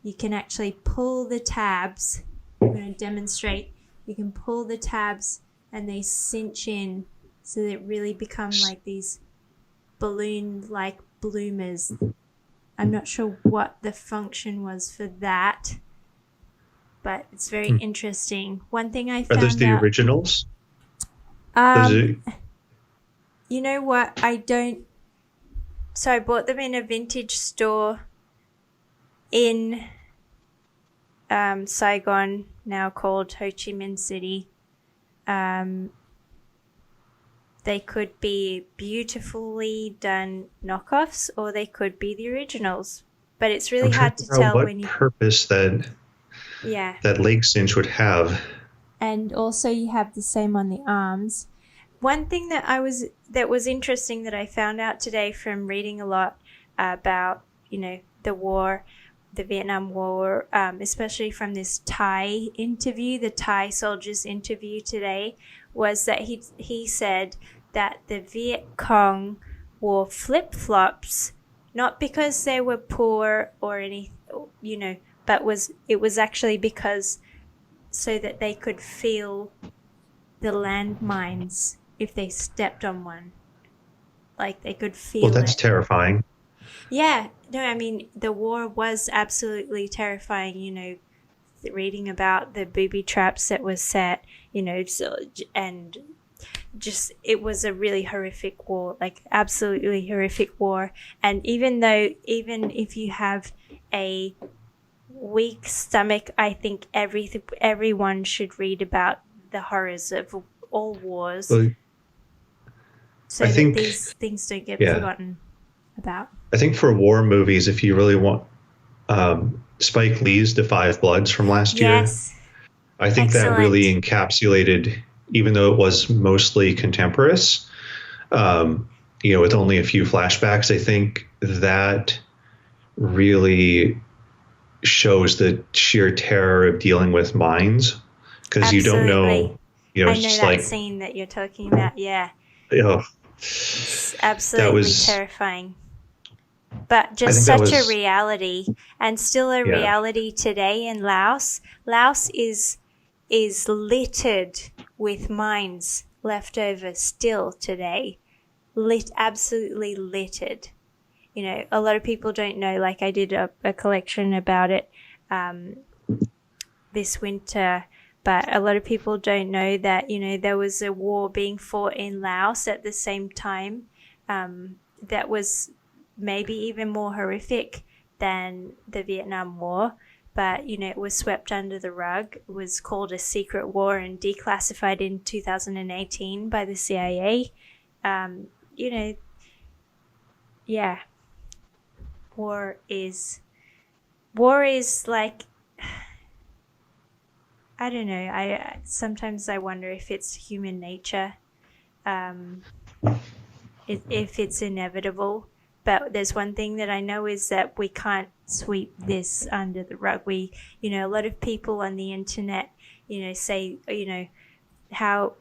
A: You can actually pull the tabs. I'm going to demonstrate. You can pull the tabs and they cinch in so that it really become like these balloon-like bloomers. I'm not sure what the function was for that, but it's very interesting. One thing I found out...
B: Are those the originals?
A: You know what? So I bought them in a vintage store in Saigon, now called Ho Chi Minh City. They could be beautifully done knockoffs, or they could be the originals. But it's really hard to tell when you...
B: purpose that leg cinch would have.
A: And also you have the same on the arms. One thing that was interesting that I found out today from reading a lot about, the war, the Vietnam War, especially from this Thai interview, the Thai soldiers interview today, was that he said that the Viet Cong wore flip-flops, not because they were poor or any, but it was actually because so that they could feel the landmines if they stepped on one. Like they could feel it.
B: Well, that's terrifying.
A: Yeah. No, I mean, the war was absolutely terrifying, reading about the booby traps that were set, and just, it was a really horrific war, like absolutely horrific war. And even if you have a weak stomach, I think everyone should read about the horrors of all wars, so that these things don't get forgotten about.
B: I think for war movies, if you really want Spike Lee's The Five Bloods from last year, I think that really encapsulated, even though it was mostly contemporaneous, with only a few flashbacks, I think that really shows the sheer terror of dealing with mines, because you don't know,
A: I know
B: just
A: that
B: like
A: scene that you're talking about. Yeah. It's absolutely terrifying. But just such a reality, and still a reality today in Laos. Laos is littered with mines left over still today. Absolutely littered. A lot of people don't know, like I did a collection about it this winter, but a lot of people don't know that, there was a war being fought in Laos at the same time that was maybe even more horrific than the Vietnam War, but it was swept under the rug. It was called a secret war and declassified in 2018 by the CIA. Yeah, war is like, I don't know. I sometimes I wonder if it's human nature, if it's inevitable. But there's one thing that I know is that we can't sweep this under the rug. A lot of people on the internet, say, how,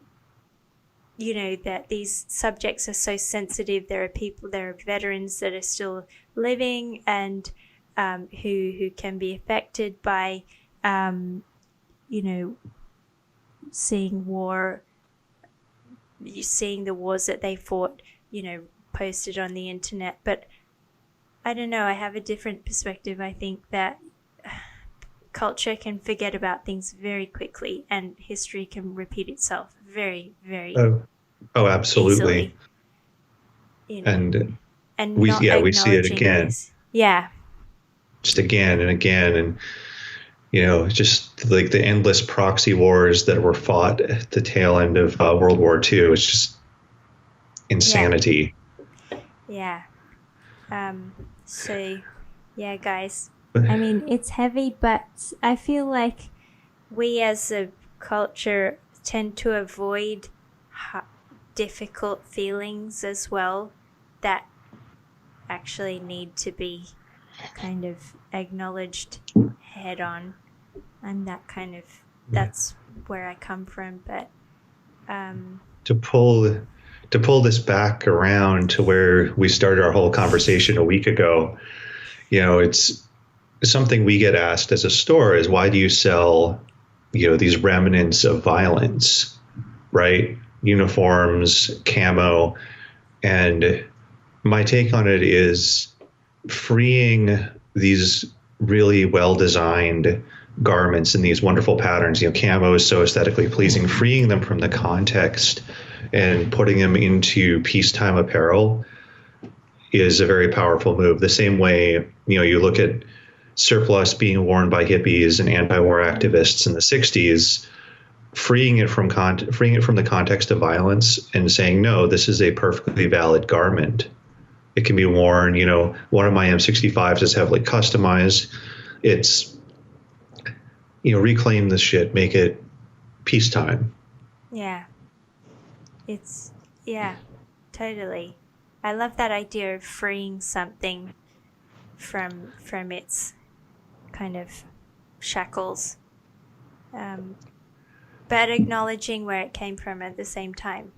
A: that these subjects are so sensitive. There are veterans that are still living and who can be affected by, seeing the wars that they fought, posted on the internet. But I don't know, I have a different perspective. I think that culture can forget about things very quickly and history can repeat itself very, very
B: absolutely
A: easily,
B: and
A: we
B: see it again.
A: This. Yeah,
B: just again and again, and just like the endless proxy wars that were fought at the tail end of World War II. It's just insanity.
A: Yeah. So, yeah, guys. I mean, it's heavy, but I feel like we as a culture tend to avoid difficult feelings as well that actually need to be kind of acknowledged head on. And that's where I come from. But
B: to pull this back around to where we started our whole conversation a week ago, it's something we get asked as a store is, why do you sell, these remnants of violence, right? Uniforms, camo. And my take on it is freeing these really well-designed garments in these wonderful patterns. Camo is so aesthetically pleasing, freeing them from the context and putting them into peacetime apparel is a very powerful move. The same way, you look at surplus being worn by hippies and anti-war activists in the 60s, freeing it from the context of violence and saying, no, this is a perfectly valid garment. It can be worn. One of my M65s is heavily customized. It's, reclaim this shit, make it peacetime.
A: Yeah. Totally. I love that idea of freeing something from its kind of shackles, but acknowledging where it came from at the same time,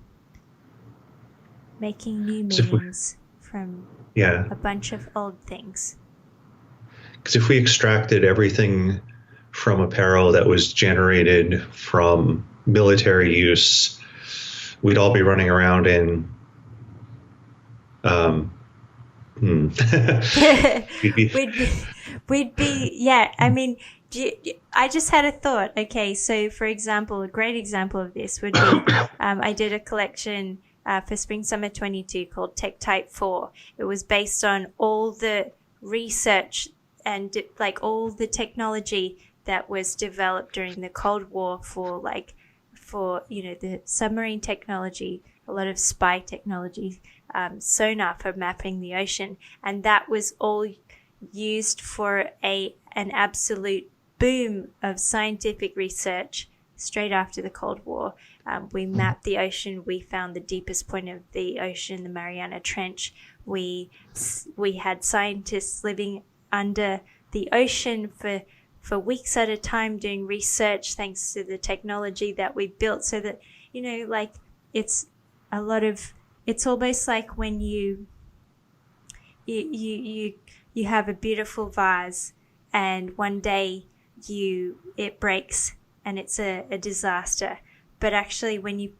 A: making new meanings from a bunch of old things.
B: Because if we extracted everything from apparel that was generated from military use, we'd all be running around in
A: we'd be yeah. I mean, I just had a thought. Okay, so for example, a great example of this would be I did a collection for Spring Summer 22 called Tech Type 4. It was based on all the research and like all the technology that was developed during the Cold War for the submarine technology, a lot of spy technology, sonar for mapping the ocean, and that was all used for an absolute boom of scientific research straight after the Cold War. We mapped the ocean. We found the deepest point of the ocean, the Mariana Trench. We had scientists living under the ocean for weeks at a time doing research, thanks to the technology that we built. So that it's almost like when you have a beautiful vase and one day it breaks and it's a disaster. But actually when you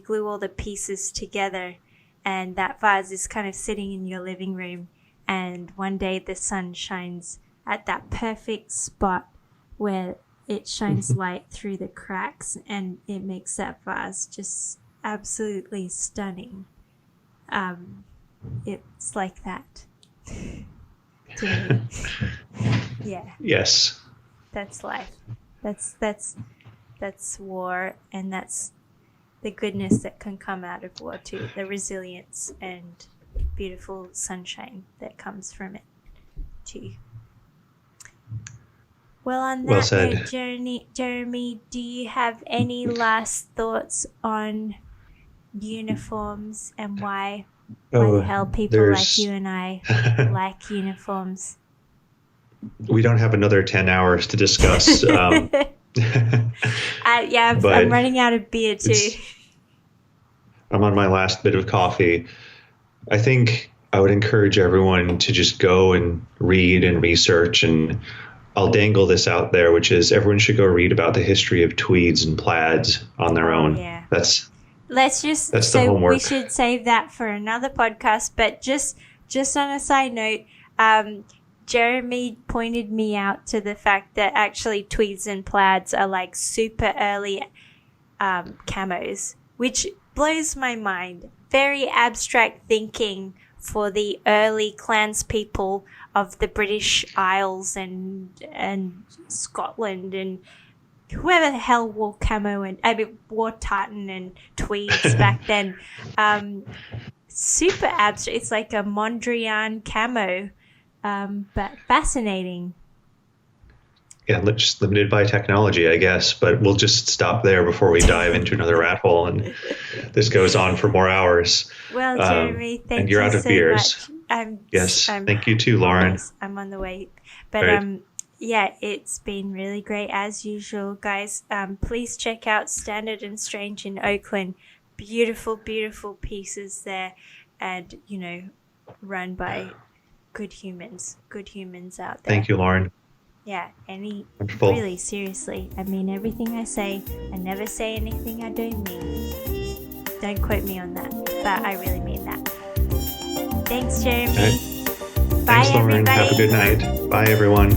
A: glue all the pieces together and that vase is kind of sitting in your living room, and one day the sun shines at that perfect spot where it shines light through the cracks and it makes that vase just absolutely stunning. It's like that. To me. Yeah.
B: Yes.
A: That's life. That's war, and that's the goodness that can come out of war too. The resilience and beautiful sunshine that comes from it too. Well, on
B: Well
A: that
B: said.
A: note, Jeremy, do you have any last thoughts on uniforms and why the hell people like you and I like uniforms?
B: We don't have another 10 hours to discuss.
A: I'm running out of beer too.
B: I'm on my last bit of coffee. I think I would encourage everyone to just go and read and research, and I'll dangle this out there, which is everyone should go read about the history of tweeds and plaids on their own.
A: Yeah.
B: That's
A: the
B: homework.
A: We should save that for another podcast. But just on a side note, Jeremy pointed me out to the fact that actually tweeds and plaids are like super early camos, which blows my mind. Very abstract thinking for the early clanspeople of the British Isles and Scotland and whoever the hell wore camo and wore tartan and tweeds back then. Super abstract. It's like a Mondrian camo, but fascinating.
B: Yeah, just limited by technology, I guess. But we'll just stop there before we dive into another rat hole, and this goes on for more hours.
A: Well, Jeremy, thank you so much.
B: And you're out of beers. Yes, thank you too, Lauren.
A: Yes, I'm on the way. But yeah, it's been really great as usual, guys. Please check out Standard and Strange in Oakland. Beautiful, beautiful pieces there, and run by good humans out there.
B: Thank you, Lauren.
A: Yeah,
B: Wonderful.
A: Really, seriously, I mean everything I say. I never say anything I don't mean. Don't quote me on that, but I really mean that. Thanks, Jeremy.
B: Okay.
A: Bye,
B: Thanks, Lauren.
A: everybody.
B: Have a good night. Bye, everyone.